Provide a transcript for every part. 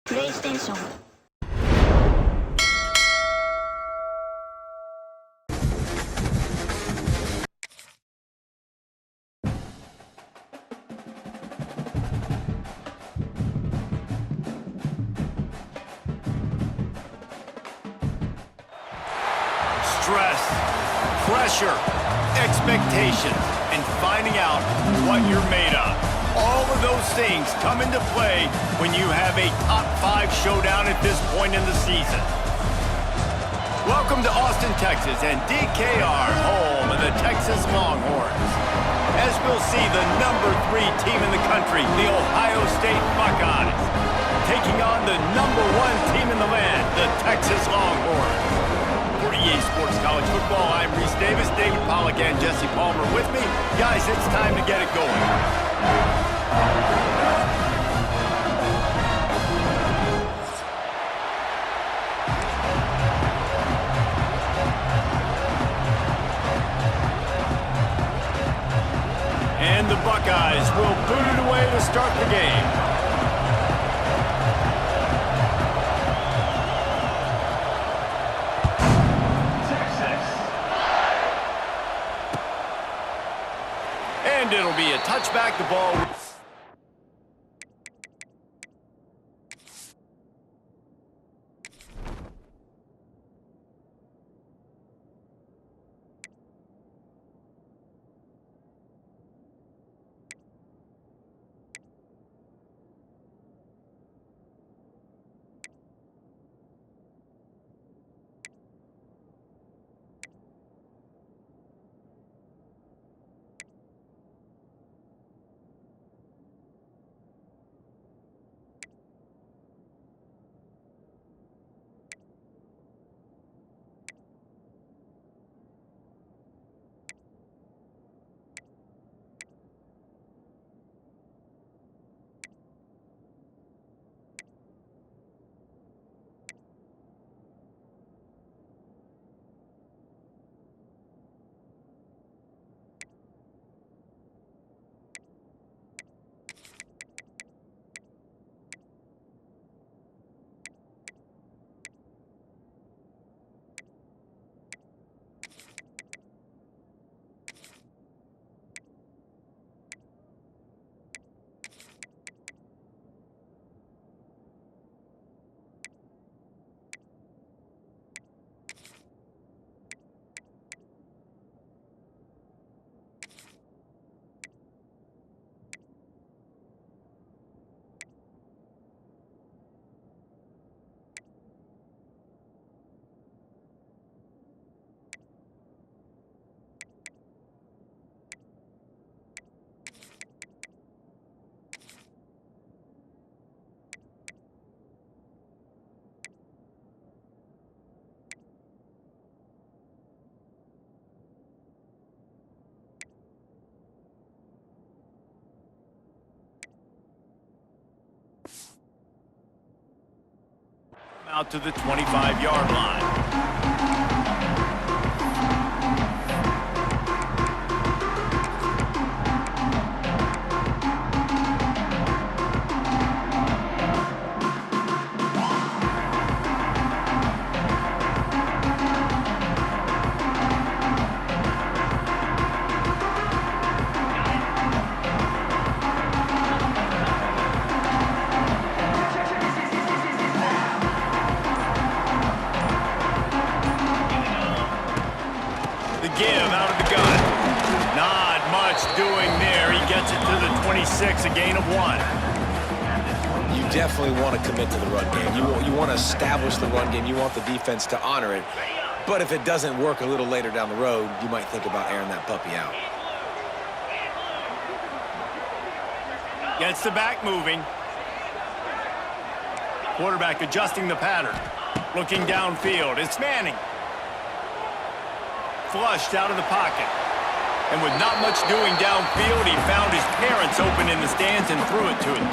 プレイステーション。Stress, pressure, expectations, and finding out what you're made of. All of those things come into play when you have a top 5 showdown at this point in the season. Welcome to Austin, Texas, and DKR, home of the Texas Longhorns. As we'll see, the number 3 team in the country, the Ohio State Buckeyes, taking on the number 1 team in the land, the Texas Longhorns. For EA Sports College Football, I'm Reese Davis, David Pollack, and Jesse Palmer with me. Guys, it's time to get it going. And the Buckeyes will boot it away to start the game. And it'll be a touchback, the ball. Out to the 25-yard line. Give out of the gun. Not much doing there. He gets it to the 26, a gain of 1. You definitely want to commit to the run game. You want to establish the run game. You want the defense to honor it. But if it doesn't work a little later down the road, you might think about airing that puppy out. Gets the back moving. Quarterback adjusting the pattern. Looking downfield. It's Manning. Flushed out of the pocket. And with not much doing downfield, he found his parents open in the stands and threw it to him.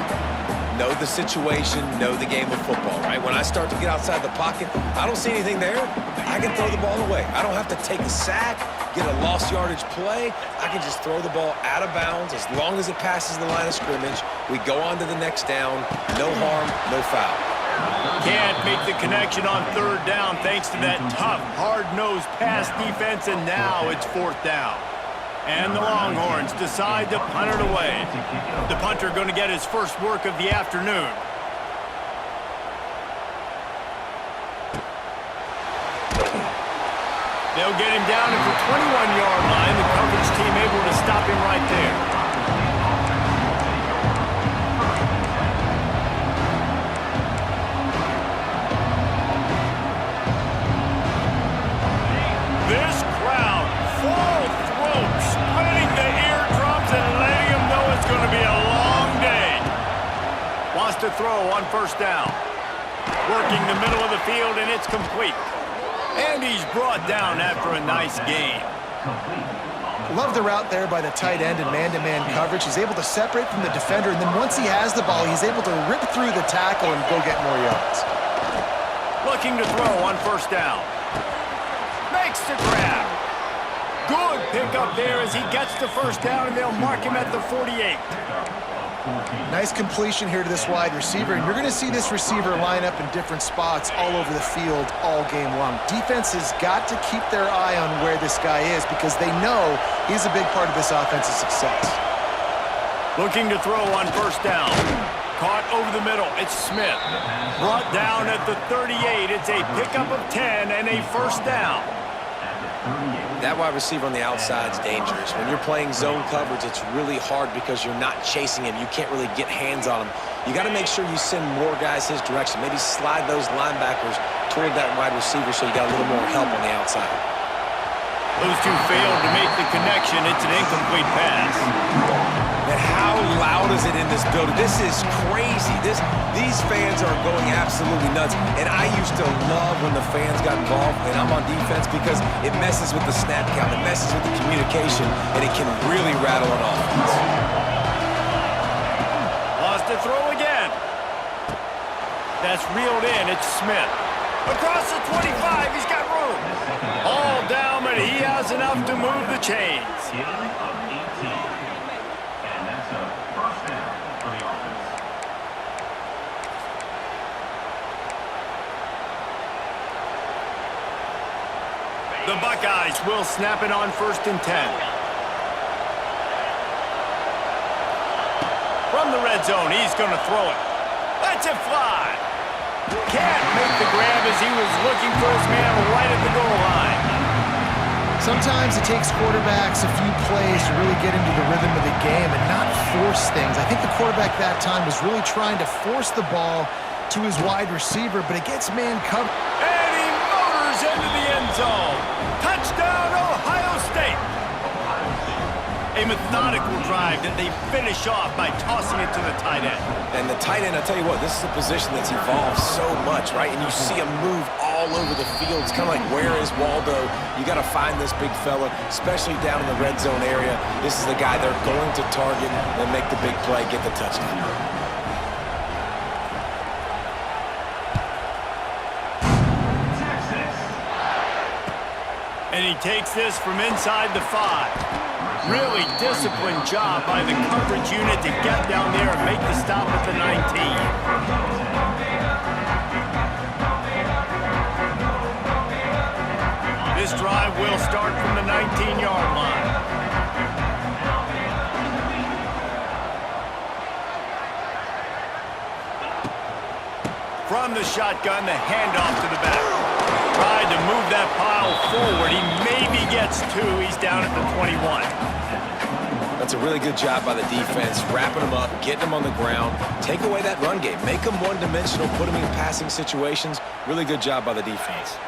Know the situation, know the game of football, right? When I start to get outside the pocket, I don't see anything there. I can throw the ball away. I don't have to take a sack, get a lost yardage play. I can just throw the ball out of bounds as long as it passes the line of scrimmage. We go on to the next down. No harm, no foul. Can't make the connection on third down thanks to that tough, hard-nosed pass defense, and now it's fourth down. And the Longhorns decide to punt it away. The punter going to get his first work of the afternoon. They'll get him down at the 21-yard line. The coverage team able to stop him right there. This crowd, full throat, splitting the eardrums and letting them know it's going to be a long day. Wants to throw on first down. Working the middle of the field, and it's complete. And he's brought down after a nice gain. Love the route there by the tight end in man-to-man coverage. He's able to separate from the defender, and then once he has the ball, he's able to rip through the tackle and go get more yards. Looking to throw on first down. Makes the grab. Good pickup there as he gets the first down, and they'll mark him at the 48. Nice completion here to this wide receiver, and you're going to see this receiver line up in different spots all over the field all game long. Defense has got to keep their eye on where this guy is because they know he's a big part of this offensive success. Looking to throw on first down. Caught over the middle. It's Smith. Brought down at the 38. It's a pickup of 10 and a first down. That wide receiver on the outside is dangerous. When you're playing zone coverage, it's really hard because you're not chasing him. You can't really get hands on him. You got to make sure you send more guys his direction. Maybe slide those linebackers toward that wide receiver so you got a little more help on the outside. Those two failed to make the connection. It's an incomplete pass. And how loud is it in this building? This is crazy. These fans are going absolutely nuts. And I used to love when the fans got involved, and I'm on defense because it messes with the snap count, it messes with the communication, and it can really rattle an offense. Lost to throw again. That's reeled in. It's Smith. Across the 25, he's got room. All down, but he has enough to move the chains. The Buckeyes will snap it on 1st and 10. From the red zone, he's going to throw it. Lets it fly. Can't make the grab as he was looking for his man right at the goal line. Sometimes it takes quarterbacks a few plays to really get into the rhythm of the game and not force things. I think the quarterback that time was really trying to force the ball to his wide receiver, but it gets man covered. And he motors into the end zone. Touchdown, Ohio State. A methodical drive that they finish off by tossing it to the tight end. And the tight end, I tell you what, this is a position that's evolved so much, right? And you see him move all over the field. It's kind of like, where is Waldo? You got to find this big fella, especially down in the red zone area. This is the guy they're going to target and make the big play, get the touchdown. And he takes this from inside the 5. Really disciplined job by the coverage unit to get down there and make the stop at the 19. This drive will start from the 19-yard line. From the shotgun, the handoff to the back. Tried to move that pile forward. He maybe gets 2. He's down at the 21. That's a really good job by the defense, wrapping them up, getting them on the ground, take away that run game, make them one-dimensional, put them in passing situations. Really good job by the defense.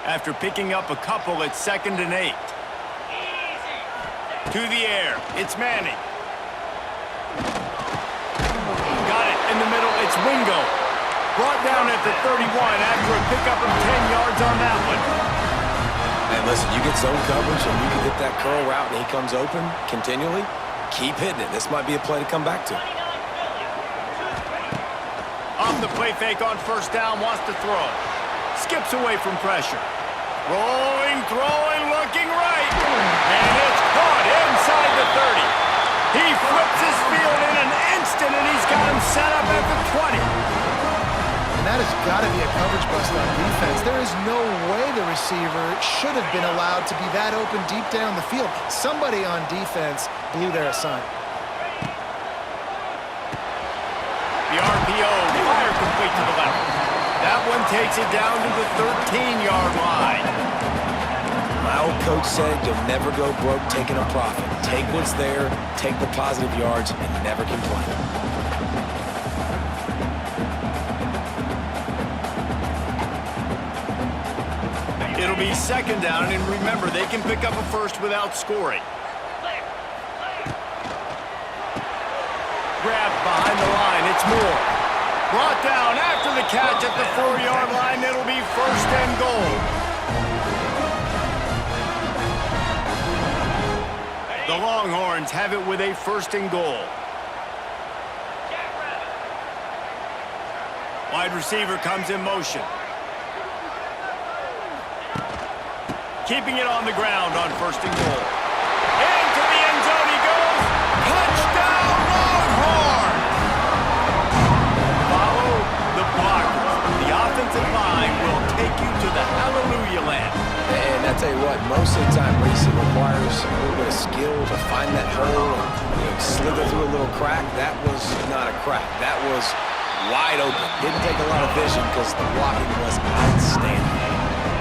After picking up a couple, it's 2nd and 8. To the air, it's Manning. Got it in the middle, it's Wingo. Brought down at the 31 after a pickup of 10 yards on that one. And listen, you get zone coverage and you can hit that curl route and he comes open continually, keep hitting it. This might be a play to come back to. Off the play fake on first down, wants to throw. Skips away from pressure. Rolling, throwing, looking right. And it's caught inside the 30. He flips his field in an instant and he's got him set up at the 20. And that has got to be a coverage bust on defense. There is no way the receiver should have been allowed to be that open deep down the field. Somebody on defense blew their assignment. The RPO, fire complete to the left. That one takes it down to the 13-yard line. My old coach said you'll never go broke taking a profit. Take what's there, take the positive yards, and never complain. It'll be second down, and remember, they can pick up a first without scoring. Grabbed behind the line, it's Moore. Brought down after the catch at the 4-yard line. It'll be first and goal. The Longhorns have it with a first and goal. Wide receiver comes in motion. Keeping it on the ground on first and goal. Into the end zone he goes. Touchdown, Longhorns! Follow the blockers. The offensive line will take you to the hallelujah land. And I tell you what, most of the time, Reese, it requires a little bit of skill to find that hole and slither through a little crack. That was not a crack. That was wide open. Didn't take a lot of vision because the blocking was outstanding.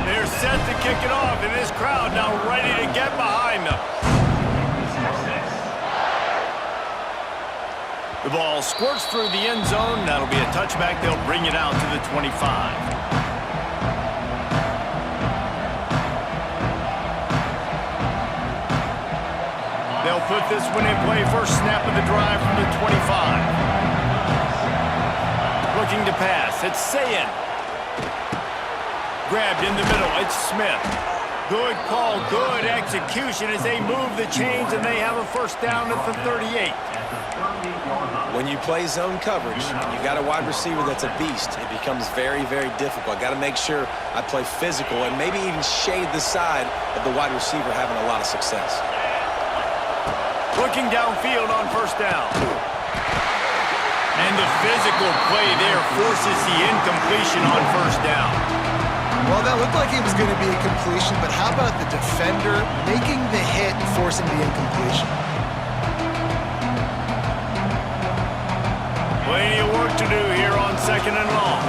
They're set to kick it off, and this crowd now ready to get behind them. The ball squirts through the end zone. That'll be a touchback. They'll bring it out to the 25. They'll put this one in play. First snap of the drive from the 25. Looking to pass. It's Sayin. Grabbed in the middle. It's Smith. Good call, good execution as they move the chains, and they have a first down at the 38. When you play zone coverage and you got a wide receiver that's a beast, it becomes very, very difficult. I got to make sure I play physical and maybe even shade the side of the wide receiver having a lot of success. Looking downfield on first down. And the physical play there forces the incompletion on first down. Well, that looked like it was going to be a completion, but how about the defender making the hit and forcing the incompletion? Plenty of work to do here on second and long.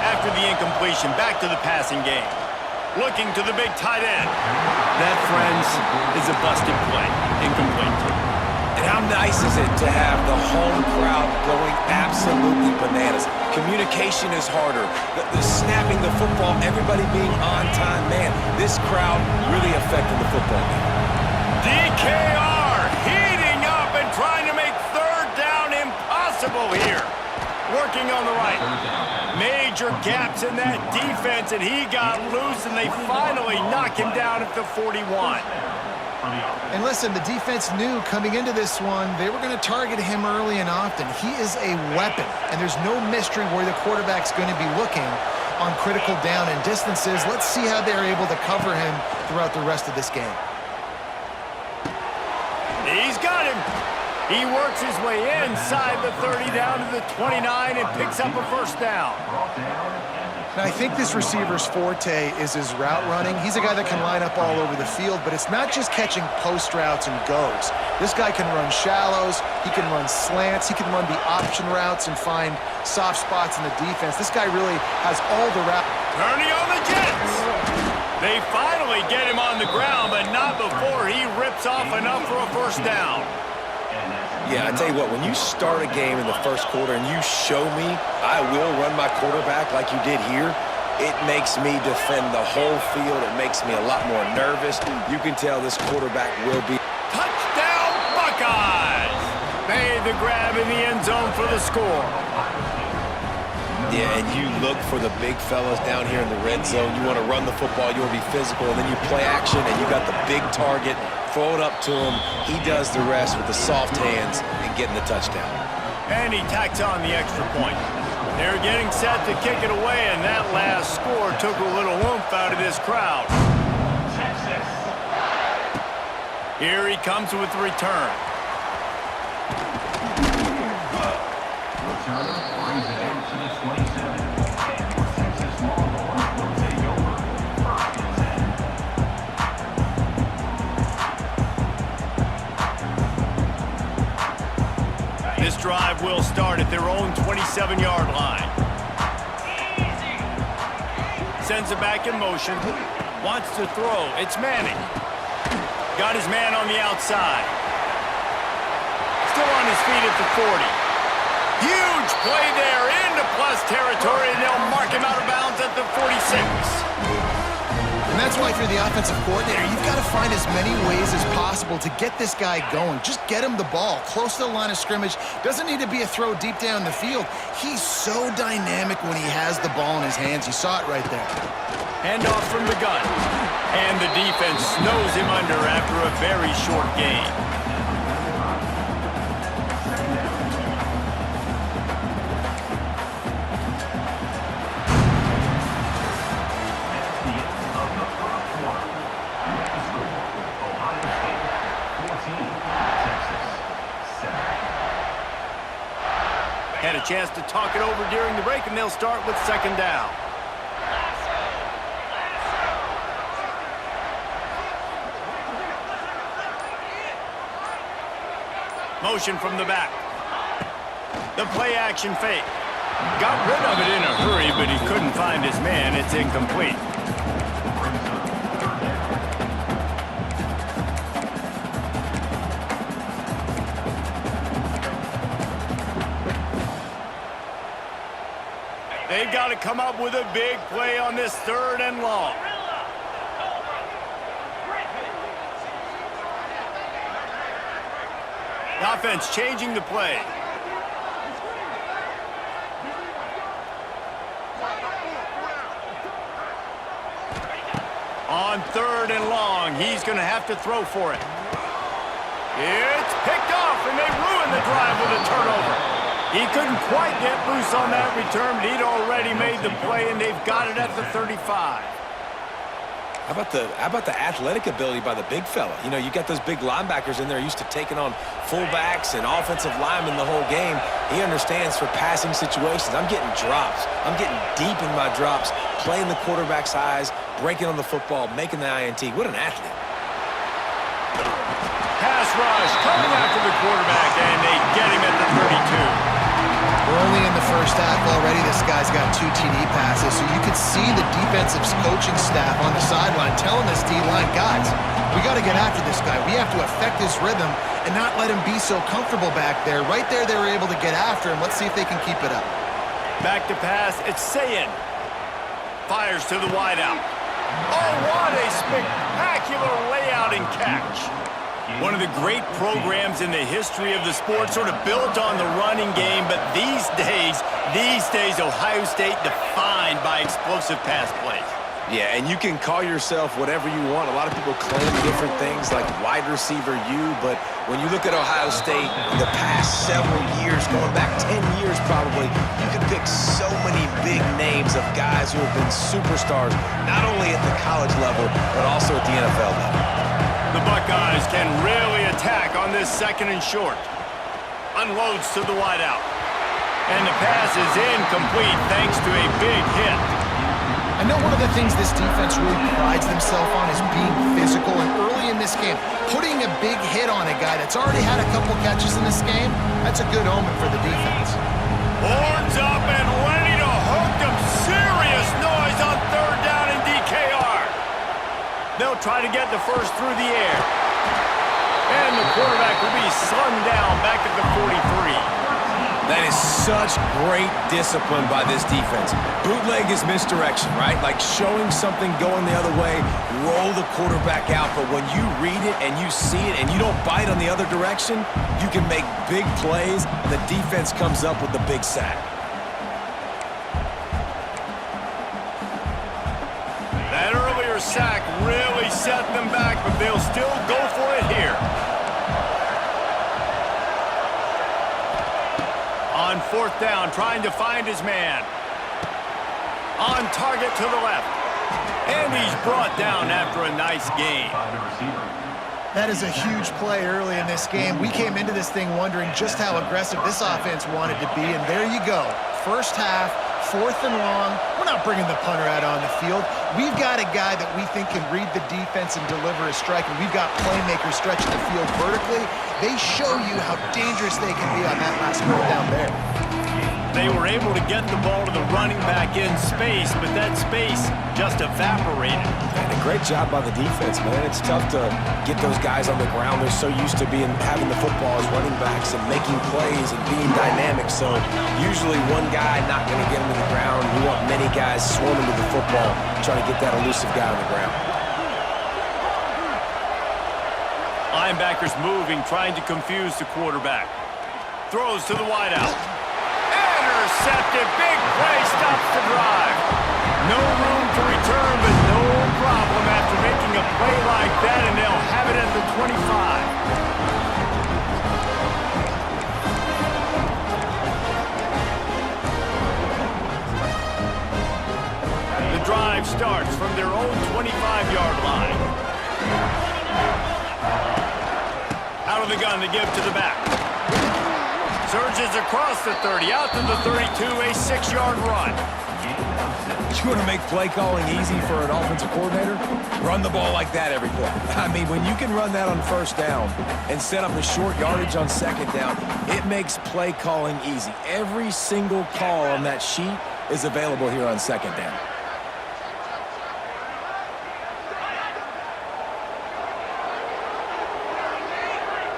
After the incompletion, back to the passing game. Looking to the big tight end. That, friends, is a busted play. Incomplete. And how nice is it to have the home crowd going absolutely bananas? Communication is harder. The snapping the football, everybody being on time. Man, this crowd really affected the football game. DKR heating up and trying to make third down impossible here. Working on the right. Major gaps in that defense, and he got loose, and they finally knock him down at the 41. And listen, the defense knew coming into this one, they were going to target him early and often. He is a weapon, and there's no mystery where the quarterback's going to be looking on critical down and distances. Let's see how they're able to cover him throughout the rest of this game. He's got him. He works his way inside the 30 down to the 29 and picks up a first down. Now, I think this receiver's forte is his route running. He's a guy that can line up all over the field, but it's not just catching post routes and goes. This guy can run shallows, he can run slants, he can run the option routes and find soft spots in the defense. This guy really has all the routes. Turning on the Jets. They finally get him on the ground, but not before he rips off enough for a first down. Yeah, I tell you what, when you start a game in the first quarter and you show me I will run my quarterback like you did here, it makes me defend the whole field. It makes me a lot more nervous. You can tell this quarterback will be. Touchdown, Buckeyes! Made the grab in the end zone for the score. Yeah, and you look for the big fellas down here in the red zone. You want to run the football, you want to be physical, and then you play action, and you got the big target. Throw it up to him. He does the rest with the soft hands and getting the touchdown. And he tacks on the extra point. They're getting set to kick it away, and that last score took a little oomph out of this crowd. Here he comes with the return. brings it out to the 27. And Texas Longhorns will take over. First and 10. This drive will start at their own 27-yard line. Sends it back in motion. Wants to throw. It's Manning. Got his man on the outside. Still on his feet at the 40. Huge play there into plus territory, and they'll mark him out of bounds at the 46. And that's why if you're the offensive coordinator, you've got to find as many ways as possible to get this guy going. Just get him the ball close to the line of scrimmage. Doesn't need to be a throw deep down the field. He's so dynamic when he has the ball in his hands. You saw it right there. Handoff from the gun. And the defense snows him under after a very short gain. Had a chance to talk it over during the break, and they'll start with second down. Motion from the back. The play action fake. Got rid of it in a hurry, but he couldn't find his man. It's incomplete. They've got to come up with a big play on this third and long. The offense changing the play. On third and long, he's going to have to throw for it. It's picked off, and they ruin the drive with a turnover. He couldn't quite get loose on that return, but he'd already made the play, and they've got it at the 35. How about the athletic ability by the big fella? You know, you got those big linebackers in there used to taking on fullbacks and offensive linemen the whole game. He understands for passing situations. I'm getting drops. I'm getting deep in my drops, playing the quarterback's eyes, breaking on the football, making the INT. What an athlete. Pass rush coming after the quarterback, and they get him at the 32. We're only in the first half already. This guy's got 2 TD passes, so you could see the defensive coaching staff on the sideline telling this D-line, guys, we got to get after this guy. We have to affect his rhythm and not let him be so comfortable back there. Right there, they were able to get after him. Let's see if they can keep it up. Back to pass. It's Sayin. Fires to the wideout. Oh, what a spectacular layout and catch. One of the great programs in the history of the sport, sort of built on the running game, but these days, Ohio State defined by explosive pass plays. Yeah, and you can call yourself whatever you want. A lot of people claim different things like wide receiver U, but when you look at Ohio State the past several years, going back 10 years probably, you can pick so many big names of guys who have been superstars, not only at the college level, but also at the NFL level. The Buckeyes can really attack on this second and short. Unloads to the wideout. And the pass is incomplete thanks to a big hit. I know one of the things this defense really prides themselves on is being physical, and early in this game, putting a big hit on a guy that's already had a couple catches in this game, that's a good omen for the defense. Horns up and ready to hook them. Serious noise on third down in DKR. They'll try to get the first through the air. And the quarterback will be slung down back at the 43. That is such great discipline by this defense. Bootleg is misdirection, right? Like showing something going the other way, roll the quarterback out. But when you read it and you see it and you don't bite on the other direction, you can make big plays. The defense comes up with the big sack. That earlier sack really set them back, but they'll still go for it here. On fourth down, trying to find his man. On target to the left. And he's brought down after a nice gain. That is a huge play early in this game. We came into this thing wondering just how aggressive this offense wanted to be, and there you go. First half, 4th and long. We're not bringing the punter out on the field. We've got a guy that we think can read the defense and deliver a strike, and we've got playmakers stretching the field vertically. They show you how dangerous they can be on that last fourth down there. They were able to get the ball to the running back in space, but that space just evaporated. And a great job by the defense, man. It's tough to get those guys on the ground. They're so used to having the football as running backs and making plays and being dynamic. So usually one guy not going to get them to the ground. You want many guys swarming to the football, trying to get that elusive guy on the ground. Linebackers moving, trying to confuse the quarterback. Throws to the wideout. Intercepted, big play, stops the drive. No room to return, but no problem after making a play like that, and they'll have it at the 25. The drive starts from their own 25-yard line. Out of the gun to give to the back. Surges across the 30, out to the 32, a 6-yard run. You want to make play calling easy for an offensive coordinator? Run the ball like that every play. I mean, when you can run that on first down and set up a short yardage on second down, it makes play calling easy. Every single call on that sheet is available here on second down.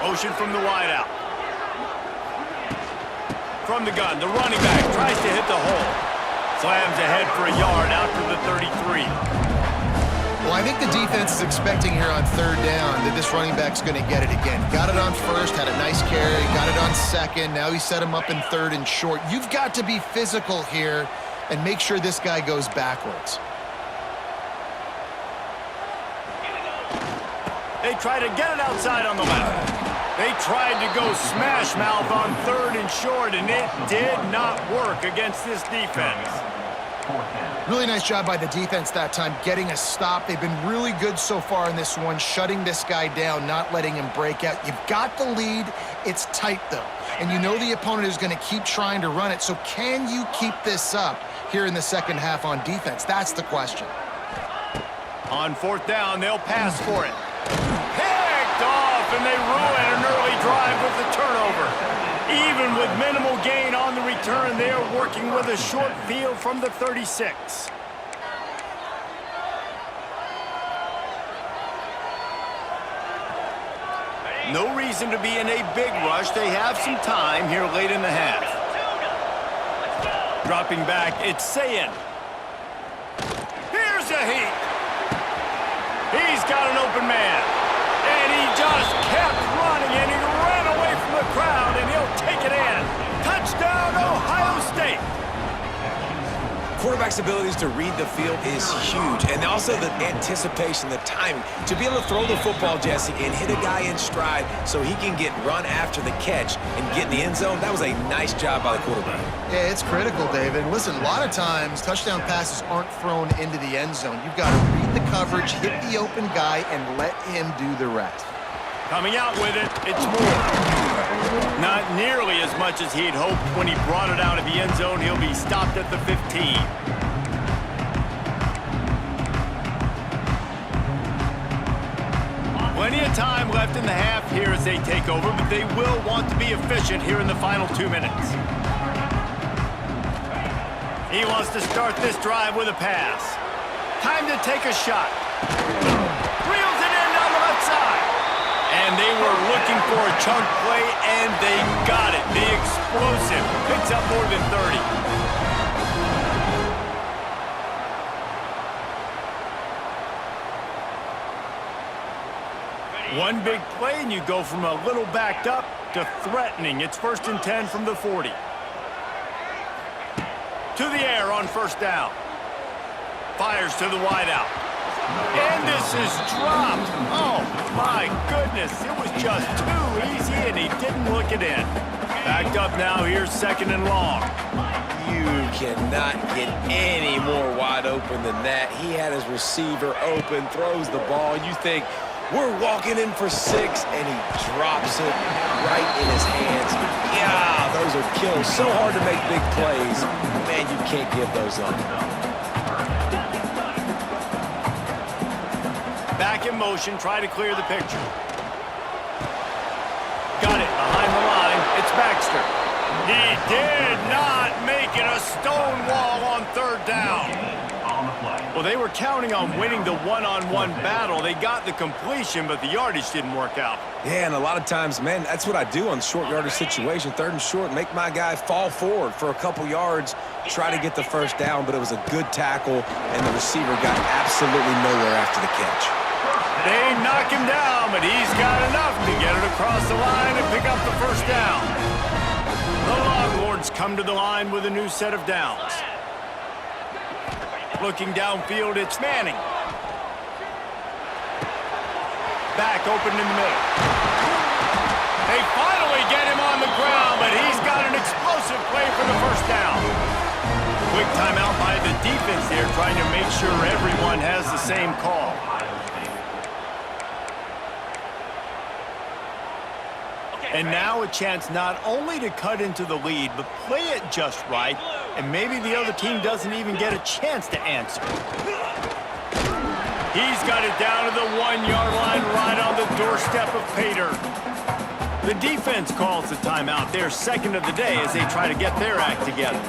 Motion from the wideout. From the gun, the running back tries to hit the hole. Slams ahead for a yard out to the 33. Well, I think the defense is expecting here on 3rd down that this running back's going to get it again. Got it on 1st, had a nice carry, got it on 2nd. Now he set him up in 3rd and short. You've got to be physical here and make sure this guy goes backwards. They try to get it outside on the left. They tried to go smash mouth on 3rd and short, and it did not work against this defense. Really nice job by the defense that time, getting a stop. They've been really good so far in this one, shutting this guy down, not letting him break out. You've got the lead. It's tight, though. And you know the opponent is going to keep trying to run it. So can you keep this up here in the second half on defense? That's the question. On 4th down, they'll pass for it. Picked off, and they ruin an early drive with the turnover. Even with minimal gain on the return, they are working with a short field from the 36. No reason to be in a big rush. They have some time here late in the half. Dropping back, it's Sayin. Here's a heat. He's got an open man. And he just kept running, and he ran away from the crowd, and he'll take it in. Touchdown, Ohio State. Quarterback's abilities to read the field is huge, and also the anticipation, the timing. To be able to throw the football, Jesse, and hit a guy in stride so he can get run after the catch and get in the end zone, that was a nice job by the quarterback. Yeah, it's critical, David. Listen, a lot of times touchdown passes aren't thrown into the end zone. You've got to read the coverage, hit the open guy, and let him do the rest. Coming out with it, it's more. Not nearly as much as he'd hoped when he brought it out of the end zone. He'll be stopped at the 15. Plenty of time left in the half here as they take over, but they will want to be efficient here in the final 2 minutes. He wants to start this drive with a pass. Time to take a shot. Reels it in down the left side. And they were looking for a chunk play, and they got it. The explosive picks up more than 30. One big play, and you go from a little backed up to threatening. It's 1st and 10 from the 40. To the air on 1st down. Fires to the wideout. And this is dropped. Oh, my goodness. It was just too easy, and he didn't look it in. Backed up now. Here's 2nd and long. You cannot get any more wide open than that. He had his receiver open, throws the ball. You think, We're walking in for 6, and he drops it right in his hands. Yeah, those are kills. So hard to make big plays. Man, you can't give those up. Back in motion, try to clear the picture. Got it behind the line. It's Baxter. He did not make it a stone wall on 3rd down. Well, they were counting on winning the one-on-one battle. They got the completion, but the yardage didn't work out. Yeah, and a lot of times, man, that's what I do on short yardage situation. 3rd and short, make my guy fall forward for a couple yards, try to get the 1st down, but it was a good tackle, and the receiver got absolutely nowhere after the catch. They knock him down, but he's got enough to get it across the line and pick up the 1st down. The Longhorns come to the line with a new set of downs. Looking downfield, it's Manning. Back open in the middle. They finally get him on the ground, but he's got an explosive play for the 1st down. Quick timeout by the defense there, trying to make sure everyone has the same call. And now a chance not only to cut into the lead, but play it just right, and maybe the other team doesn't even get a chance to answer. He's got it down to the 1-yard line, right on the doorstep of Pater. The defense calls the timeout, their 2nd of the day, as they try to get their act together.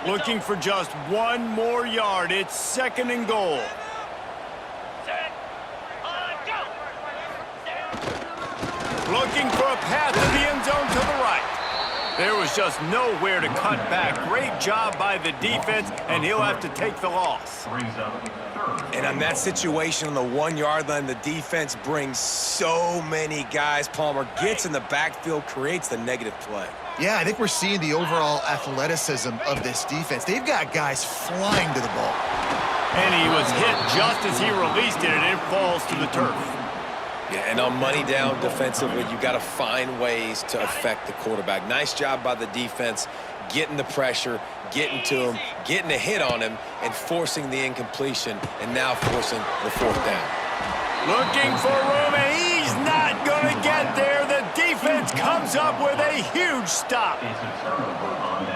Looking for just 1 more yard. It's 2nd and goal. Looking for a path to the end zone to the right. There was just nowhere to cut back. Great job by the defense, and he'll have to take the loss. And on that situation on the 1-yard line, the defense brings so many guys. Palmer gets in the backfield, creates the negative play. Yeah, I think we're seeing the overall athleticism of this defense. They've got guys flying to the ball. And he was hit just as he released it, and it falls to the turf. Yeah, and on money down defensively, you got to find ways to affect the quarterback. Nice job by the defense, getting the pressure, getting to him, getting a hit on him, and forcing the incompletion, and now forcing the 4th down. Looking for room, and he's not going to get there. The defense comes up with a huge stop.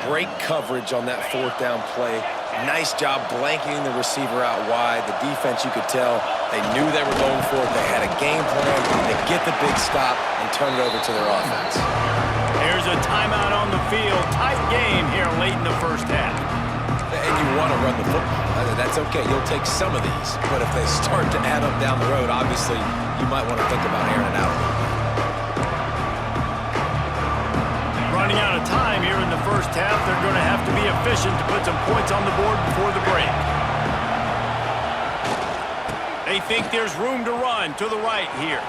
Great coverage on that 4th down play. Nice job blanketing the receiver out wide. The defense, you could tell, they knew they were going for it. They had a game plan to get the big stop and turn it over to their offense. Here's a timeout on the field. Tight game here late in the 1st half. And you want to run the football. That's okay. You'll take some of these. But if they start to add up down the road, obviously, you might want to think about airing it out. Running out of time here in the 1st half. They're going to have to be efficient to put some points on the board before the break. They think there's room to run to the right here.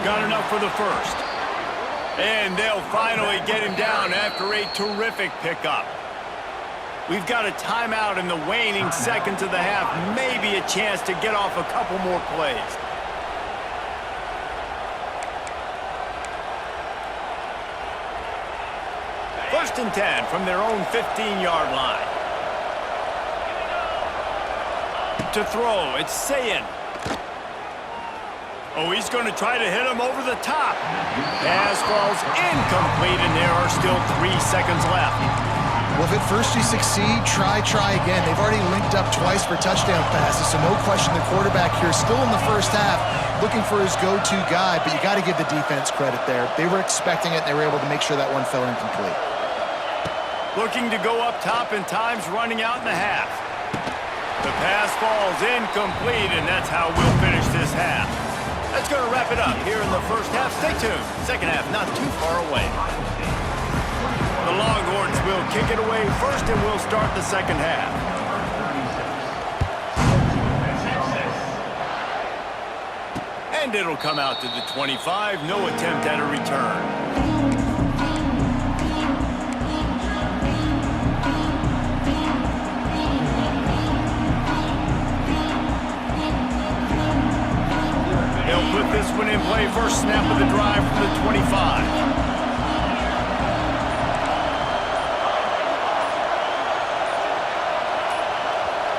Got enough for the 1st. And they'll finally get him down after a terrific pickup. We've got a timeout in the waning seconds of the half. Maybe a chance to get off a couple more plays. First and 10 from their own 15-yard line. To throw, it's Sayin. Oh, he's going to try to hit him over the top. Pass falls incomplete, and there are still 3 seconds left. Well, if at first you succeed, try again. They've already linked up twice for touchdown passes, so no question the quarterback here still in the 1st half looking for his go-to guy, but you got to give the defense credit there. They were expecting it. They were able to make sure that one fell incomplete. Looking to go up top, and time's running out in the half. The pass falls incomplete, and that's how we'll finish this half. That's going to wrap it up here in the 1st half. Stay tuned. 2nd half not too far away. The Longhorns will kick it away first, and we'll start the 2nd half. And it'll come out to the 25. No attempt at a return. They'll put this one in play. First snap of the drive from the 25.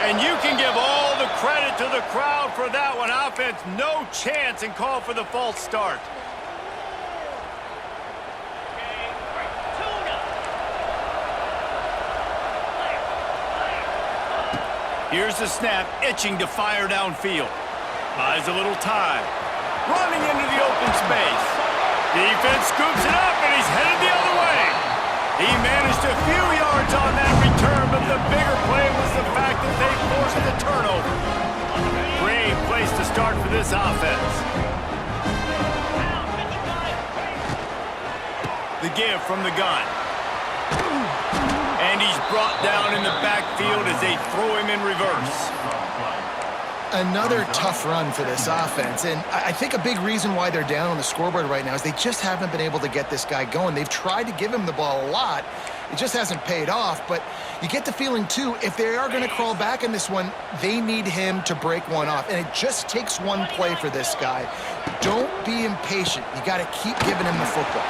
And you can give all the credit to the crowd for that one. Offense, no chance, and call for the false start. Here's the snap, itching to fire downfield. Buys a little time. Running into the open space. Defense scoops it up, and he's headed the other way. He managed a few yards on that return, but the bigger play was the fact that they forced the turnover. Great place to start for this offense. The give from the gun. And he's brought down in the backfield as they throw him in reverse. Another tough run for this offense, and I think a big reason why they're down on the scoreboard right now is they just haven't been able to get this guy going. They've tried to give him the ball a lot. It just hasn't paid off, but you get the feeling, too, if they are going to crawl back in this one, they need him to break one off, and it just takes one play for this guy. Don't be impatient. You got to keep giving him the football.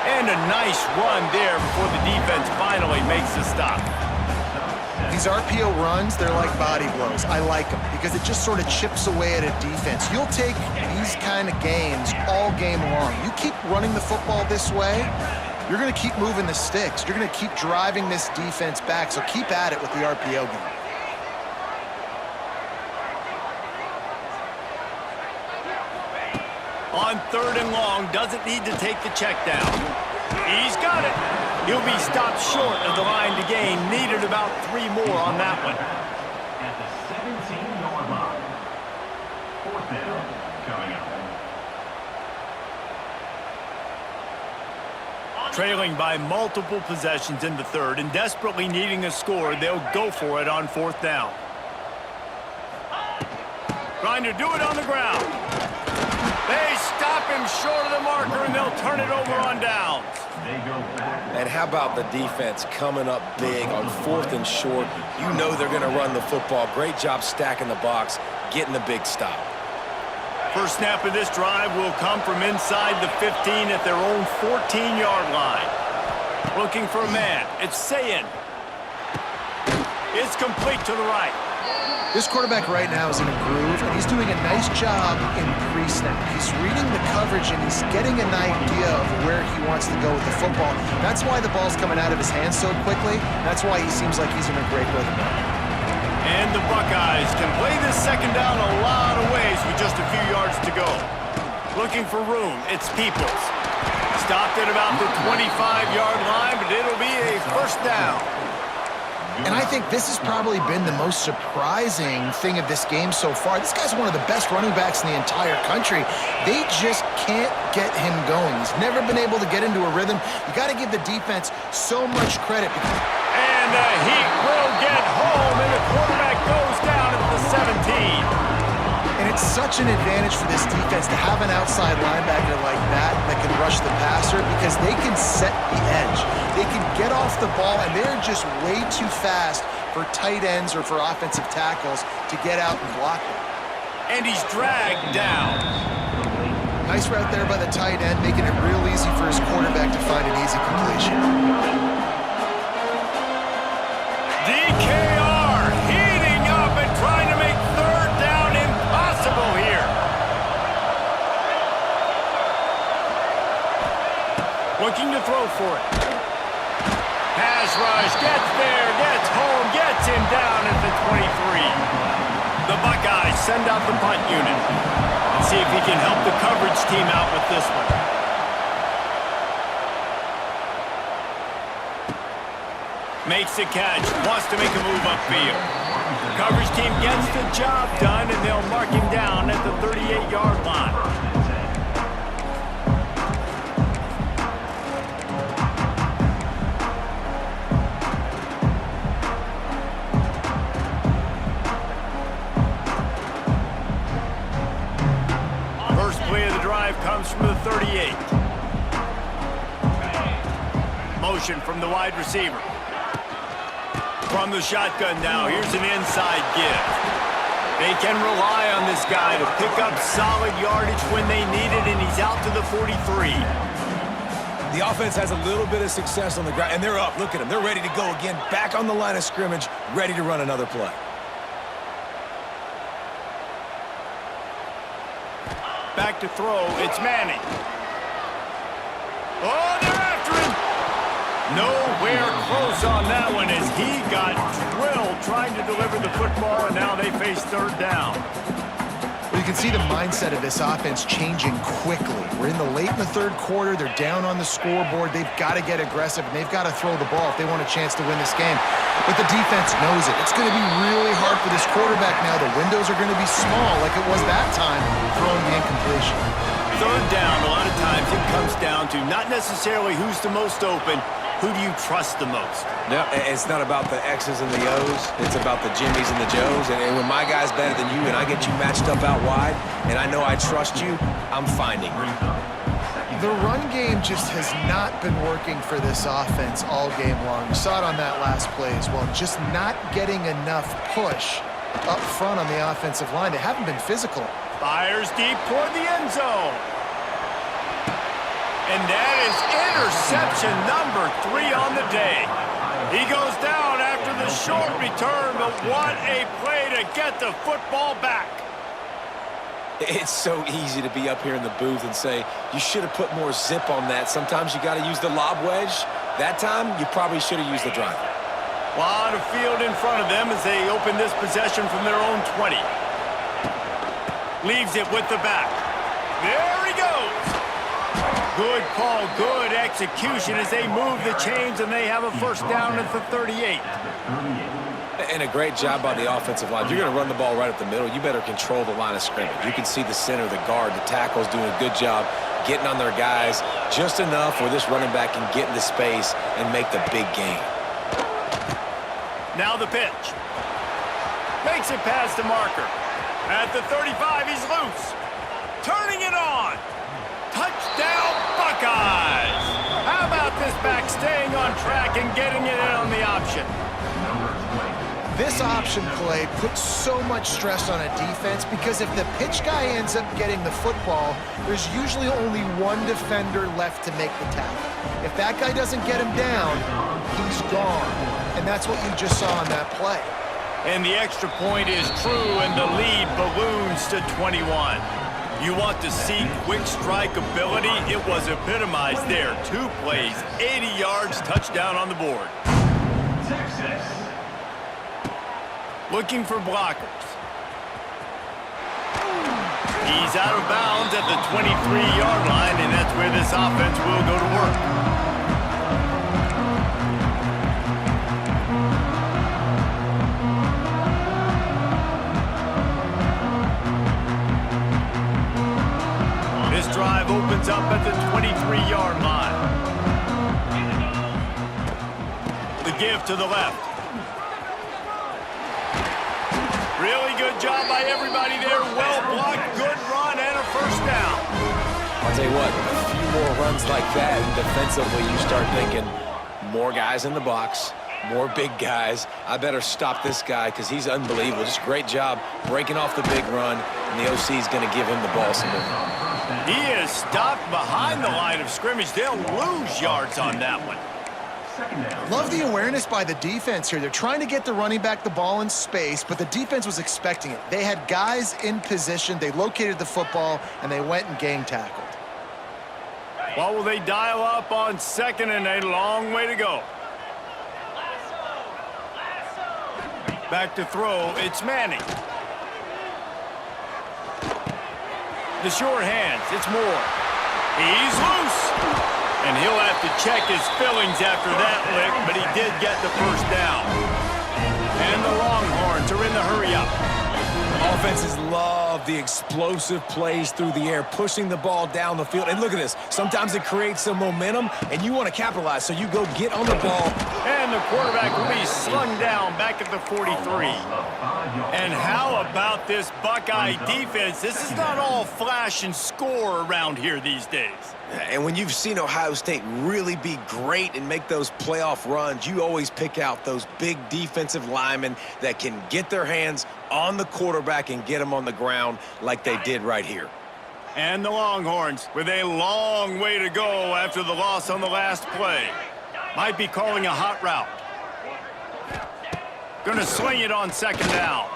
And a nice run there before the defense finally makes the stop. These RPO runs, they're like body blows. I like them because it just sort of chips away at a defense. You'll take these kind of gains all game long. You keep running the football this way, you're going to keep moving the sticks. You're going to keep driving this defense back, so keep at it with the RPO game. On 3rd and long, doesn't need to take the check down. He's got it. He'll be stopped short of the line to gain. Needed about 3 more on that one. At the 17-yard line. 4th down coming up. Trailing by multiple possessions in the 3rd and desperately needing a score, they'll go for it on 4th down. Trying to do it on the ground. They stop him short of the marker, and they'll turn it over on downs. And how about the defense coming up big on 4th and short? You know they're going to run the football. Great job stacking the box, getting the big stop. First snap of this drive will come from inside the 15 at their own 14-yard line. Looking for a man. It's Sayin. It's complete to the right. This quarterback right now is in a groove, and he's doing a nice job in pre-snap. He's reading the coverage, and he's getting an idea of where he wants to go with the football. That's why the ball's coming out of his hands so quickly. That's why he seems like he's in a great rhythm. And the Buckeyes can play this second down a lot of ways with just a few yards to go. Looking for room, it's Peoples. Stopped at about the 25-yard line, but it'll be a first down. And I think this has probably been the most surprising thing of this game so far. This guy's one of the best running backs in the entire country. They just can't get him going. He's never been able to get into a rhythm. You got to give the defense so much credit. And the Heat will get home, and the quarterback goes down at the 17. And it's such an advantage for this defense to have an outside linebacker like that can rush the passer because they can set the edge. They can get off the ball, and they're just way too fast for tight ends or for offensive tackles to get out and block them. And he's dragged down. Nice route there by the tight end, making it real easy for his quarterback to find an easy completion. DKR heating up and trying to make 3rd down impossible here. Looking to throw for it. Pass rush, gets there, gets home, gets him down at the 23. The Buckeyes send out the punt unit. Let's see if he can help the coverage team out with this one. Makes the catch, wants to make a move upfield. Coverage team gets the job done, and they'll mark him down at the 38-yard line. Comes from the 38. Motion from the wide receiver. From the shotgun now, here's an inside give. They can rely on this guy to pick up solid yardage when they need it, and he's out to the 43. The offense has a little bit of success on the ground, and they're up. Look at them. They're ready to go again, back on the line of scrimmage, ready to run another play. Back to throw. It's Manning. Oh, they're after him. Nowhere close on that one as he got drilled trying to deliver the football, and now they face third down. Well, you can see the mindset of this offense changing quickly. We're in the late in the third quarter. They're down on the scoreboard. They've got to get aggressive, and they've got to throw the ball if they want a chance to win this game. But the defense knows it. It's going to be really hard for this quarterback now. The windows are going to be small like it was that time throwing the incompletion. Third down, a lot of times it comes down to not necessarily who's the most open, who do you trust the most? No, it's not about the X's and the O's. It's about the Jimmies and the Joes. And when my guy's better than you and I get you matched up out wide and I know I trust you, I'm finding you. The run game just has not been working for this offense all game long. You saw it on that last play as well. Just not getting enough push up front on the offensive line. They haven't been physical. Fires deep toward the end zone. And that is interception number 3 on the day. He goes down after the short return, but what a play to get the football back. It's so easy to be up here in the booth and say, you should have put more zip on that. Sometimes you got to use the lob wedge. That time, you probably should have used the driver. A lot of field in front of them as they open this possession from their own 20. Leaves it with the back. There he goes. Good call, good execution as they move the chains and they have a first down at the 38. And a great job by the offensive line. If you're going to run the ball right up the middle, you better control the line of scrimmage. You can see the center, the guard, the tackles doing a good job getting on their guys just enough where this running back can get into space and make the big game. Now the pitch. Makes it past the marker. At the 35, he's loose. Turning it on. Touchdown, Buckeyes! How about this back staying on track and getting it in on the option? This option play puts so much stress on a defense because if the pitch guy ends up getting the football, there's usually only one defender left to make the tackle. If that guy doesn't get him down, he's gone. And that's what you just saw on that play. And the extra point is true, and the lead balloons to 21. You want to see quick strike ability? It was epitomized there. 2 plays, 80 yards, touchdown on the board. Texas. Looking for blockers. He's out of bounds at the 23-yard line, and that's where this offense will go to work. This drive opens up at the 23-yard line. The give to the left. Really good job by everybody there. Well blocked, good run, and a first down. I'll tell you what, a few more runs like that, and defensively you start thinking more guys in the box, more big guys. I better stop this guy because he's unbelievable. Just great job breaking off the big run, and the OC is going to give him the ball some more. He is stopped behind the line of scrimmage. They'll lose yards on that one. Love the awareness by the defense here. They're trying to get the running back the ball in space, but the defense was expecting it. They had guys in position. They located the football, and they went and gang tackled. What will they dial up on 2nd and a long way to go? Back to throw. It's Manning. The short hands. It's Moore. He's loose. And he'll have to check his fillings after that lick, but he did get the first down. And the Longhorns are in the hurry-up. Offenses love the explosive plays through the air, pushing the ball down the field. And look at this. Sometimes it creates some momentum, and you want to capitalize, so you go get on the ball. And the quarterback will be slung down back at the 43. And how about this Buckeye defense? This is not all flash and score around here these days. And when you've seen Ohio State really be great and make those playoff runs, you always pick out those big defensive linemen that can get their hands on the quarterback and get them on the ground like they did right here. And the Longhorns with a long way to go after the loss on the last play. Might be calling a hot route. Gonna sling it on 2nd down.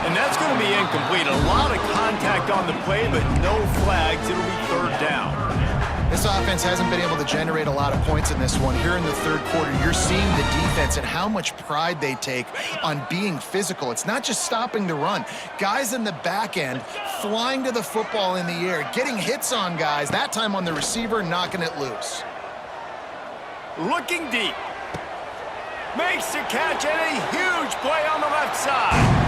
And that's going to be incomplete. A lot of contact on the play, but no flags. It'll be third down. This offense hasn't been able to generate a lot of points in this one. Here in the third quarter, you're seeing the defense and how much pride they take on being physical. It's not just stopping the run. Guys in the back end flying to the football in the air, getting hits on guys, that time on the receiver, knocking it loose. Looking deep. Makes the catch and a huge play on the left side.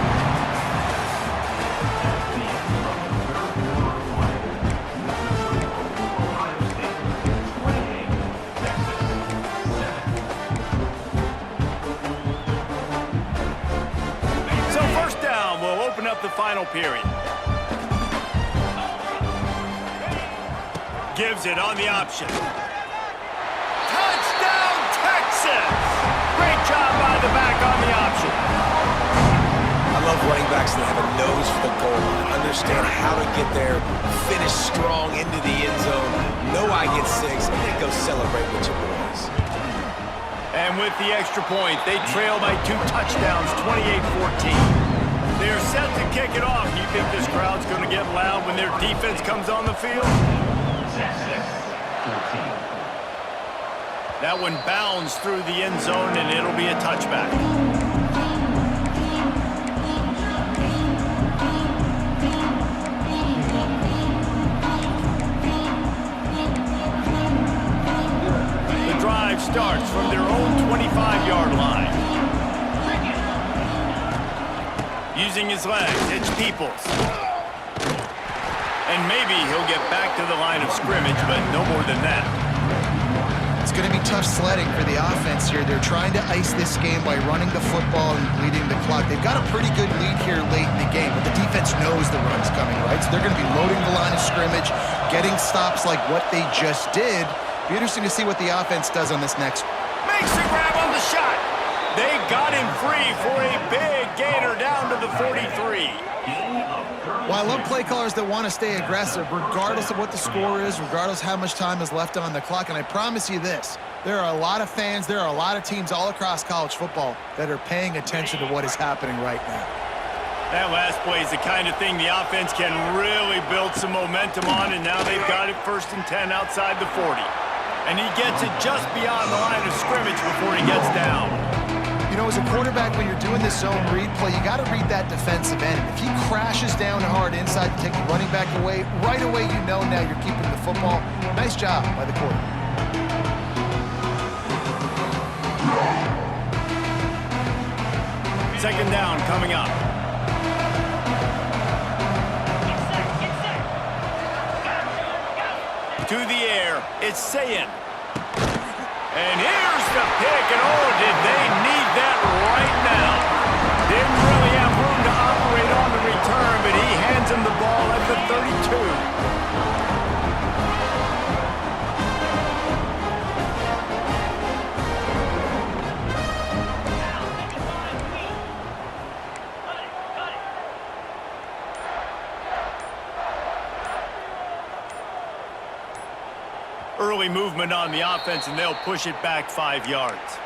Open up the final period. Gives it on the option. Touchdown, Texas! Great job by the back on the option. I love running backs that have a nose for the goal line, understand how to get there, finish strong into the end zone, know I get 6, and then go celebrate with your boys. And with the extra point, they trail by 2 touchdowns, 28-14. They're set to kick it off. You think this crowd's going to get loud when their defense comes on the field? That one bounds through the end zone, and it'll be a touchback. The drive starts from their own 25-yard line. Using his legs, it's Peoples. And maybe he'll get back to the line of scrimmage, but no more than that. It's going to be tough sledding for the offense here. They're trying to ice this game by running the football and bleeding the clock. They've got a pretty good lead here late in the game, but the defense knows the run's coming, right? So they're going to be loading the line of scrimmage, getting stops like what they just did. Be interesting to see what the offense does on this next one. Makes the grab on the shot. They got him free for a big gainer down to the 43. Well, I love play callers that want to stay aggressive, regardless of what the score is, regardless how much time is left on the clock. And I promise you this, there are a lot of fans, there are a lot of teams all across college football that are paying attention to what is happening right now. That last play is the kind of thing the offense can really build some momentum on, and now they've got it 1st and 10 outside the 40. And he gets it just beyond the line of scrimmage before he gets down. You know, as a quarterback, when you're doing this zone read play, you got to read that defensive end. If he crashes down hard inside to take the running back away, right away you know now you're keeping the football. Nice job by the quarterback. Second down coming up. To the air, it's Sayin. And here's the pick, and oh, did they need that right now. Didn't really have room to operate on the return, but he hands him the ball at the 32. Early movement on the offense, and they'll push it back 5 yards.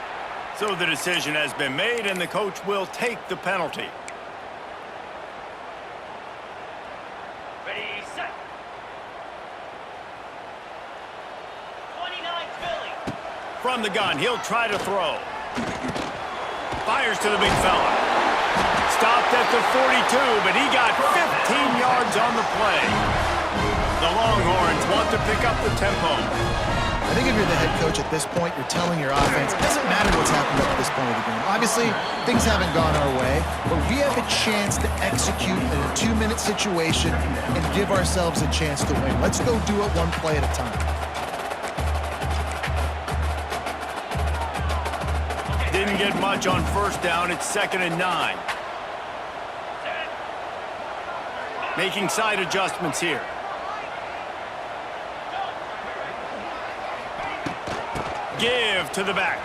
So the decision has been made, and the coach will take the penalty. Ready, set. 29 Philly. From the gun, he'll try to throw. Fires to the big fella. Stopped at the 42, but he got 15 yards on the play. The Longhorns want to pick up the tempo. I think if you're the head coach at this point, you're telling your offense, it doesn't matter what's happened up to this point of the game. Obviously, things haven't gone our way, but we have a chance to execute in a 2-minute situation and give ourselves a chance to win. Let's go do it one play at a time. Didn't get much on first down. It's 2nd and 9. Making side adjustments here. Give to the back.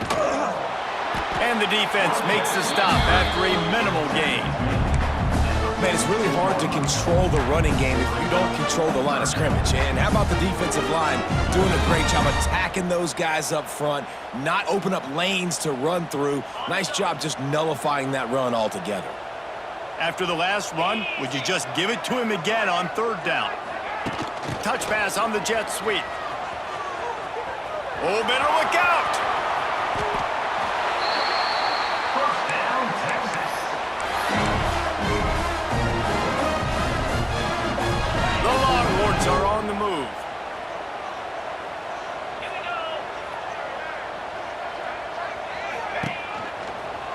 And the defense makes the stop after a minimal gain. Man, it's really hard to control the running game if you don't control the line of scrimmage. And how about the defensive line doing a great job attacking those guys up front, not open up lanes to run through. Nice job just nullifying that run altogether. After the last run, would you just give it to him again on third down? Touch pass on the jet sweep. Oh, better look out! First down, Texas. The Longhorns are on the move. Here we go.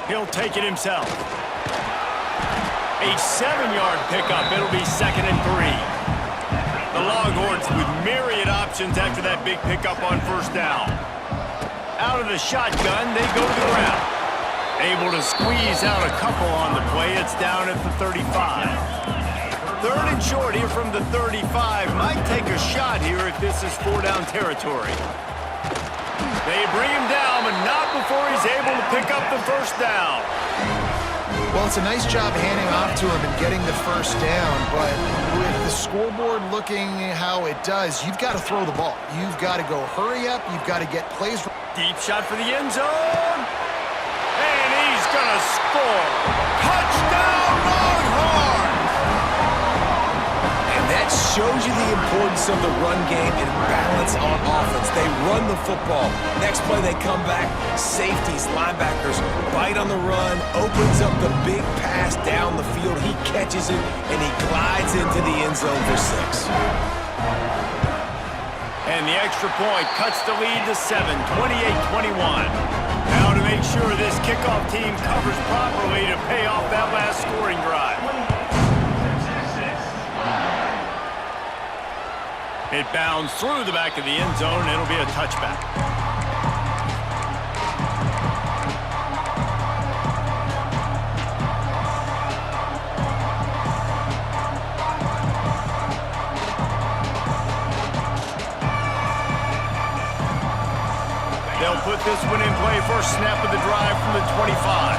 He'll take it himself. A 7-yard pickup. It'll be 2nd and 3. The Longhorns with myriad options after that big pickup on first down. Out of the shotgun, they go to the ground. Able to squeeze out a couple on the play. It's down at the 35. 3rd and short here from the 35. Might take a shot here if this is 4-down territory. They bring him down, but not before he's able to pick up the first down. Well, it's a nice job handing off to him and getting the first down, but with the scoreboard looking how it does, you've got to throw the ball. You've got to go hurry up. You've got to get plays. Deep shot for the end zone. And he's going to score. Touchdown, Longhorns! And that shows you the importance of the run game and balance on offense. They run the football. Next play, they come back. Safeties, linebackers, bite on the run, opens up the big pass down the field. He catches it, and he glides into the end zone for 6. And the extra point cuts the lead to 7, 28-21. Now to make sure this kickoff team covers properly to pay off that last scoring drive. It bounds through the back of the end zone, and it'll be a touchback. They'll put this one in play. First snap of the drive from the 25.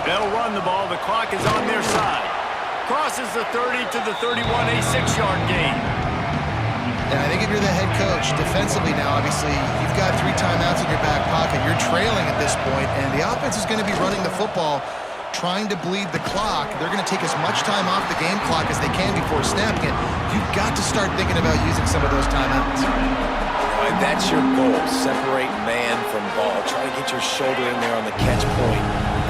They'll run the ball. The clock is on their side. Crosses the 30 to the 31, a 6-yard gain. Yeah, I think if you're the head coach, defensively now, obviously, you've got 3 timeouts in your back pocket. You're trailing at this point, and the offense is going to be running the football, trying to bleed the clock. They're going to take as much time off the game clock as they can before snapping it. You've got to start thinking about using some of those timeouts. And that's your goal. Separate man from ball. Try to get your shoulder in there on the catch point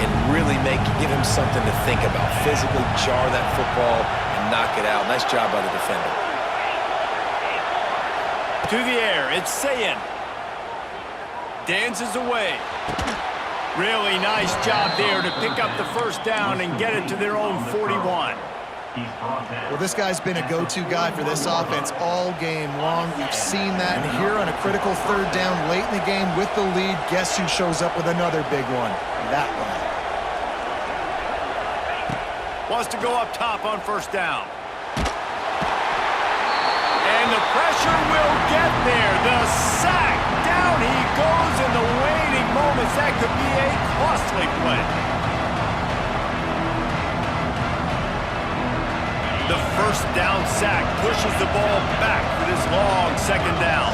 and really give him something to think about. Physically jar that football and knock it out. Nice job by the defender. To the air, it's Sayin. Dances away. Really nice job there to pick up the first down and get it to their own 41. Well, this guy's been a go-to guy for this offense all game long. We've seen that, and here on a critical 3rd down late in the game with the lead, guess who shows up with another big one? That one. Wants to go up top on first down. And the pressure will get there. The sack. Down he goes in the waning moments. That could be a costly play. The first down sack pushes the ball back for this long 2nd down.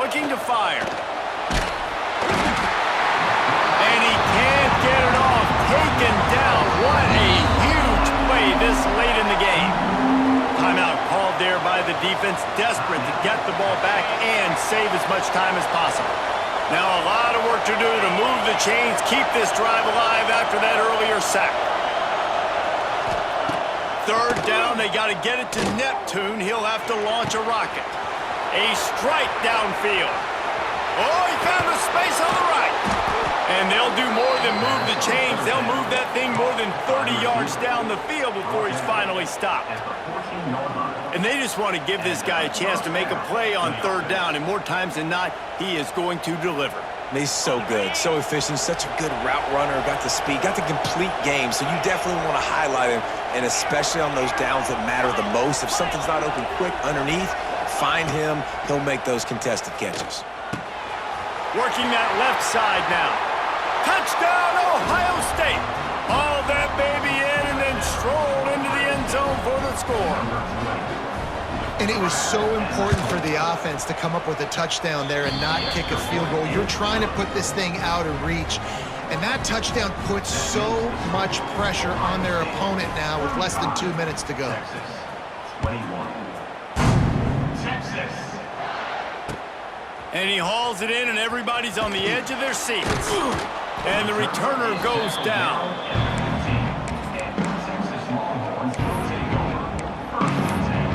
Looking to fire. And he can't get it off. Taken down. What a huge play this late in the game. Timeout called there by the defense, desperate to get the ball back and save as much time as possible. Now a lot of work to do to move the chains, keep this drive alive after that earlier sack. 3rd down, they got to get it to Neptune. He'll have to launch a rocket. A strike downfield. Oh, he found a space on the right. And they'll do more than move the chains. They'll move that thing more than 30 yards down the field before he's finally stopped. And they just want to give this guy a chance to make a play on 3rd down. And more times than not, he is going to deliver. He's so good, so efficient, such a good route runner, got the speed, got the complete game, so you definitely want to highlight him, and especially on those downs that matter the most. If something's not open quick underneath, find him, he'll make those contested catches. Working that left side now. Touchdown, Ohio State! Hauled that baby in and then strolled into the end zone for the score. And it was so important for the offense to come up with a touchdown there and not kick a field goal. You're trying to put this thing out of reach. And that touchdown puts so much pressure on their opponent now with less than 2 minutes to go. Texas 21. Texas. And he hauls it in, and everybody's on the edge of their seats. And the returner goes down. Texas Longhorns will take over. First and 10.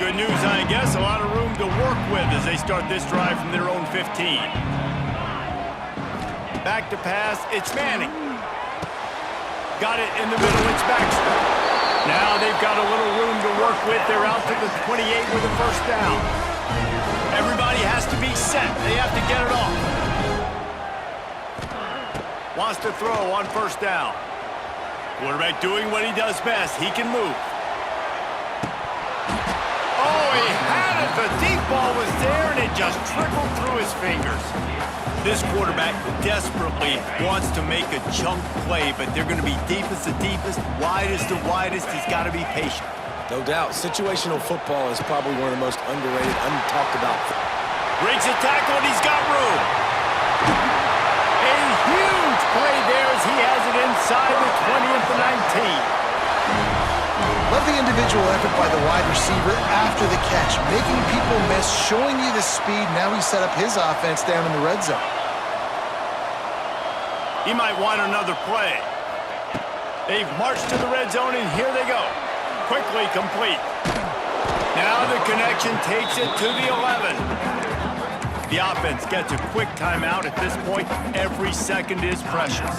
Good news, I guess. A lot of room to work with as they start this drive from their own 15. Back to pass. It's Manning. Got it in the middle. It's Baxter. Now they've got a little room to work with. They're out to the 28 with a first down. Everybody has to be set. They have to get it off. Wants to throw on first down. Quarterback doing what he does best. He can move. Oh, he had it. The deep ball was there, and it just trickled through his fingers. This quarterback desperately wants to make a chunk play, but they're going to be deepest to deepest, widest to widest. He's got to be patient. No doubt, situational football is probably one of the most underrated, untalked about. Breaks a tackle, and he's got room. A huge play there as he has it inside the 20 at the 19. Love the individual effort by the wide receiver after the catch, making people miss, showing you the speed. Now he set up his offense down in the red zone. He might want another play. They've marched to the red zone, and here they go. Quickly complete. Now the connection takes it to the 11. The offense gets a quick timeout at this point. Every second is precious.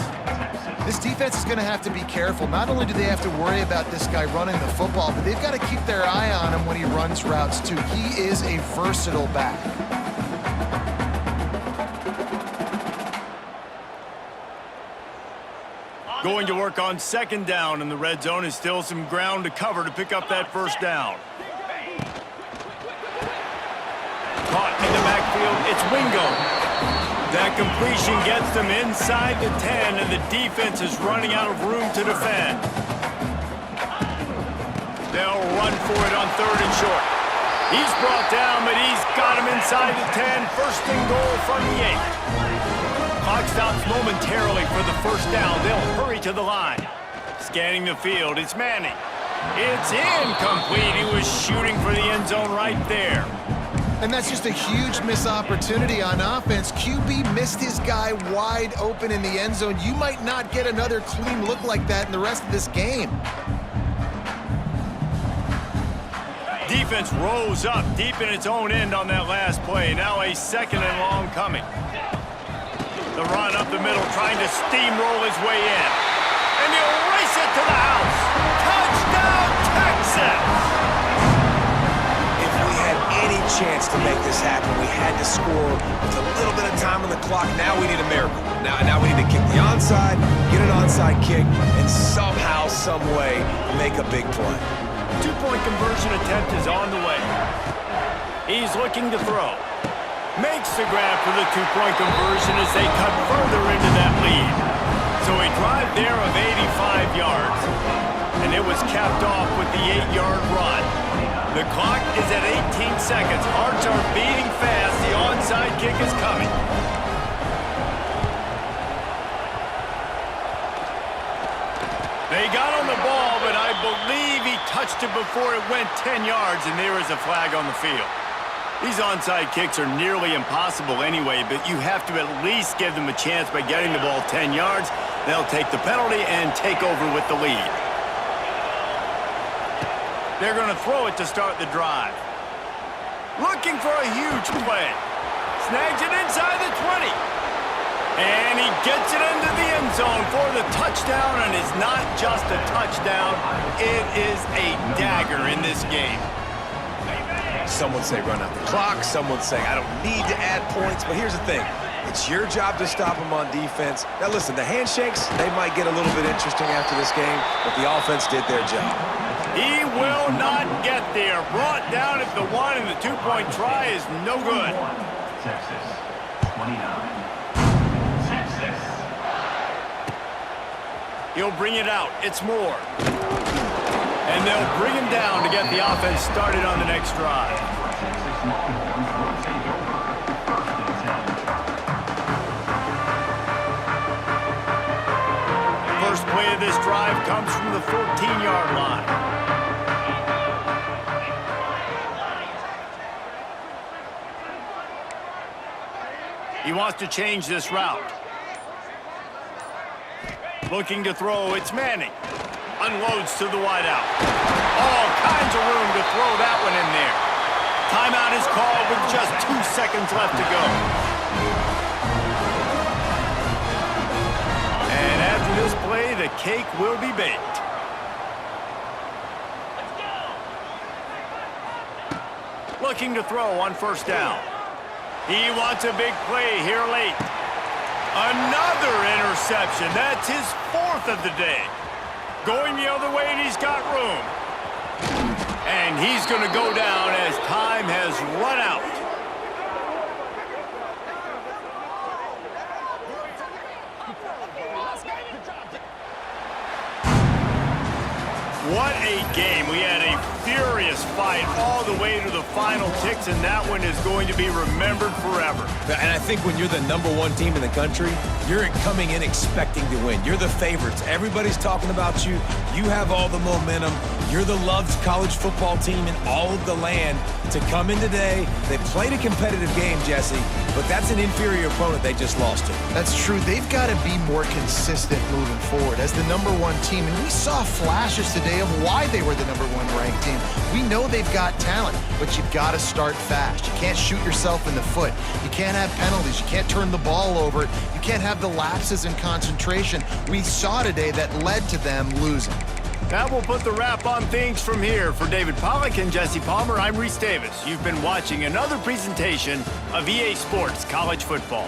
This defense is going to have to be careful. Not only do they have to worry about this guy running the football, but they've got to keep their eye on him when he runs routes too. He is a versatile back. Going to work on second down in the red zone. Is still some ground to cover to pick up that first down. Caught in the backfield, it's Wingo. That completion gets them inside the 10, and the defense is running out of room to defend. They'll run for it on third and short. He's brought down, but he's got him inside the 10. First and goal from the 8. Clock stops momentarily for the first down. They'll hurry to the line. Scanning the field, it's Manning. It's incomplete. He was shooting for the end zone right there. And that's just a huge missed opportunity on offense. QB missed his guy wide open in the end zone. You might not get another clean look like that in the rest of this game. Defense rose up deep in its own end on that last play. Now a second and long coming. The run up the middle, trying to steamroll his way in. And he'll race it to the house. Touchdown, Texas! Any chance to make this happen, we had to score with a little bit of time on the clock. Now we need a miracle. Now we need to kick the onside, get an onside kick, and somehow, some way, make a big play. Two-point conversion attempt is on the way. He's looking to throw. Makes the grab for the two-point conversion as they cut further into that lead. So a drive there of 85 yards. And it was capped off with the 8-yard run. The clock is at 18 seconds. Hearts are beating fast. The onside kick is coming. They got on the ball, but I believe he touched it before it went 10 yards, and there is a flag on the field. These onside kicks are nearly impossible anyway, but you have to at least give them a chance by getting the ball 10 yards. They'll take the penalty and take over with the lead. They're going to throw it to start the drive. Looking for a huge play. Snags it inside the 20. And he gets it into the end zone for the touchdown, and it's not just a touchdown. It is a dagger in this game. Some would say run out the clock. Some would say I don't need to add points. But here's the thing. It's your job to stop them on defense. Now, listen, the handshakes, they might get a little bit interesting after this game, but the offense did their job. He will not get there. Brought down at the 1, and the two-point try is no good. Texas 29. Texas. He'll bring it out. It's Moore. And they'll bring him down to get the offense started on the next drive. Texas Longhorns will take over 1st and 10. First play of this drive comes from the 14-yard line. He wants to change this route. Looking to throw, it's Manning. Unloads to the wideout. All kinds of room to throw that one in there. Timeout is called with just 2 seconds left to go. And after this play, the cake will be baked. Looking to throw on 1st down. He wants a big play here late. Another interception. That's his 4th of the day. Going the other way, and he's got room. And he's going to go down as time has run out. What a game. We had a furious fight all the way to the final ticks, and that one is going to be remembered forever. And I think when you're the #1 team in the country, you're coming in expecting to win. You're the favorites. Everybody's talking about you. You have all the momentum. You're the loved college football team in all of the land. To come in today, they played a competitive game, Jesse, but that's an inferior opponent they just lost to. That's true. They've got to be more consistent moving forward as the #1 team. And we saw flashes today of why they were the #1 ranked team. We know they've got talent, but you've got to start fast. You can't shoot yourself in the foot. You can't have penalties. You can't turn the ball over. You can't have the lapses in concentration we saw today that led to them losing. That will put the wrap on things from here. For David Pollack and Jesse Palmer, I'm Reese Davis. You've been watching another presentation of EA Sports College Football.